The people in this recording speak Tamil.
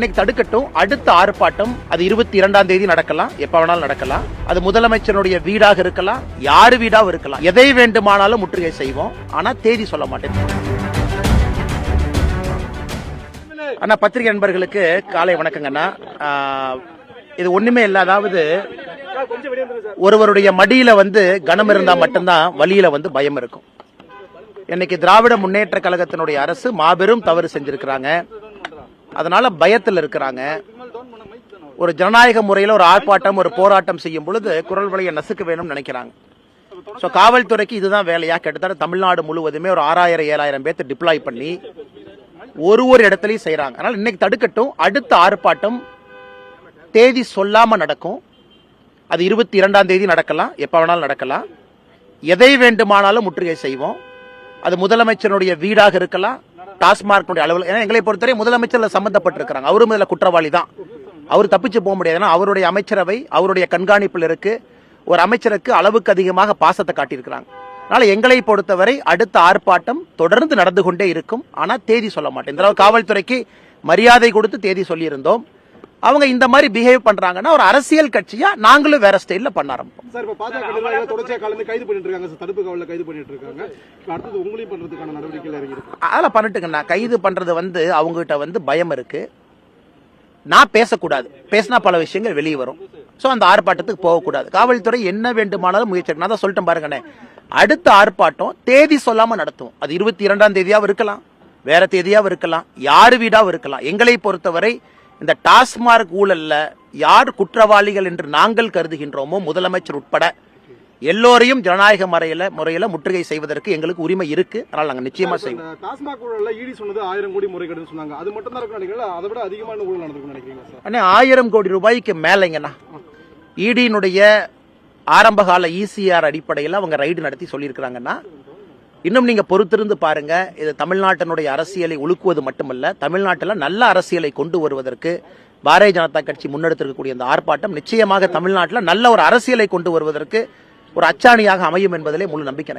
இன்னைக்கு தடுக்கட்டும். அடுத்த ஆர்ப்பாட்டம் அது 22ஆம் தேதி நடக்கலாம், எப்ப வேணாலும் நடக்கலாம். அது முதலமைச்சருடைய வீடாக இருக்கலாம், யாரு வீடாக இருக்கலாம். எதை வேண்டுமானாலும் முற்றுகை செய்வோம். ஆனா தேதி சொல்ல மாட்டேன். அண்ணா, பத்திரிகை நண்பர்களுக்கு காலை வணக்கங்கண்ணா. இது ஒண்ணுமே இல்ல. அதாவது ஒருவருடைய மடியில கனம் இருந்தா மட்டும்தான் வலியில பயம் இருக்கும். இன்னைக்கு திராவிட முன்னேற்ற கழகத்தினுடைய அரசு மாபெரும் தவறு செஞ்சிருக்கிறாங்க. அதனால பயத்தில் இருக்கிறாங்க. ஒரு ஜனநாயக முறையில் ஒரு ஆர்ப்பாட்டம், ஒரு போராட்டம் செய்யும் பொழுது குரல் வலையை நசுக்க வேணும்னு நினைக்கிறாங்க. ஸோ காவல்துறைக்கு இதுதான் வேலையா. கிட்டத்தட்ட தமிழ்நாடு முழுவதுமே ஒரு 6000-7000 பேர்த்து டிப்ளாய் பண்ணி ஒரு இடத்துலையும் செய்யறாங்க. அதனால இன்னைக்கு தடுக்கட்டும். அடுத்த ஆர்ப்பாட்டம் தேதி சொல்லாம நடக்கும். அது 22ஆம் தேதி நடக்கலாம், எப்ப வேணாலும் நடக்கலாம். எதை வேண்டுமானாலும் முற்றுகை செய்வோம். அது முதலமைச்சருடைய வீடாக இருக்கலாம், டாஸ்மாக் அலுவலகம். ஏன்னா எங்களை பொறுத்தவரை முதலமைச்சர் சம்பந்தப்பட்டிருக்கிறாங்க. அவரும் இதுல குற்றவாளி தான். அவர் தப்பிச்சு போக முடியாது. ஏன்னா அவருடைய அமைச்சரவை அவருடைய கண்காணிப்பில் இருக்கு. ஒரு அமைச்சருக்கு அளவுக்கு அதிகமாக பாசத்தை காட்டியிருக்கிறாங்க. அதனால எங்களை பொறுத்தவரை அடுத்த ஆர்ப்பாட்டம் தொடர்ந்து நடந்து கொண்டே இருக்கும். ஆனா தேதி சொல்ல மாட்டேன். இந்த காவல்துறைக்கு மரியாதை கொடுத்து தேதி சொல்லி இருந்தோம். அவங்க இந்த மாதிரி பிஹேவ் பண்றாங்கன்னா ஒரு அரசியல் கட்சியா நாங்களும் வேற ஸ்டைல்ல பண்ண ஆரம்பிப்போம். சார், இப்ப பாஜக தொடர்ச்சியா கலந்து கைது பண்ணிட்டு இருக்காங்க சார். தடுப்பு காவல்ல கைது பண்ணிட்டு இருக்காங்க. அடுத்து உங்களையும் பண்றதுக்கான நடவடிக்கைகள் இறங்கி இருக்கு. அதெல்லாம் பண்ணிட்டுங்கண்ணா. கைது பண்றது அவங்க கிட்ட பயம் இருக்கு. நான் பேசக்கூடாது. பேசினா பல விஷயங்கள் வெளியே வரும். சோ அந்த ஆர்ப்பாட்டத்துக்கு போகக்கூடாது. காவல்துறை என்ன வேண்டுமானாலும் முயற்சி. நான் தான் சொல்லிட்டேன் பாருங்கண்ணே. அடுத்த ஆர்ப்பாட்டம் தேதி சொல்லாம நடத்தும். அது 22ஆம் தேதியாவும் இருக்கலாம், வேற தேதியாவும் இருக்கலாம், யாரு வீடாவும் இருக்கலாம். எங்களை பொறுத்தவரை இந்த டாஸ்மாக் ஊழல்ல யார் குற்றவாளிகள் என்று நாங்கள் கருதுகின்றோமோ, முதலமைச்சர் உட்பட எல்லோரையும் ஜனநாயக முறையில முற்றுகை செய்வதற்கு எங்களுக்கு உரிமை இருக்கு. அதனால நாங்க நிச்சயமா செய்வோம். டாஸ்மாக் ஊழல்ல ஈடி சொன்னது 1000 கோடி முறைகேடுன்னு சொன்னாங்க. அது மட்டும் தான் இருக்கு நினைக்கிறீங்களா? அதை விட அதிகமான ஊழல் நடந்திருக்கும் நினைக்கிறீங்களா சார்? அண்ணே, 1000 கோடி ரூபாய்க்கு மேலைங்கண்ணா. ஈடியினுடைய ஆரம்பகால ECR அடிப்படையில் அவங்க ரைடு நடத்தி சொல்லியிருக்கிறாங்கன்னா, இன்னும் நீங்க பொறுத்திருந்து பாருங்க. இது தமிழ்நாட்டினுடைய அரசியலை உலுக்குவது மட்டுமல்ல, தமிழ்நாட்டில் நல்ல அரசியலை கொண்டு வருவதற்கு பாரதிய ஜனதா கட்சி முன்னெடுத்திருக்கக்கூடிய இந்த ஆர்ப்பாட்டம் நிச்சயமாக தமிழ்நாட்டில் நல்ல ஒரு அரசியலை கொண்டு வருவதற்கு ஒரு அச்சாணியாக அமையும் என்பதிலே முழு நம்பிக்கை.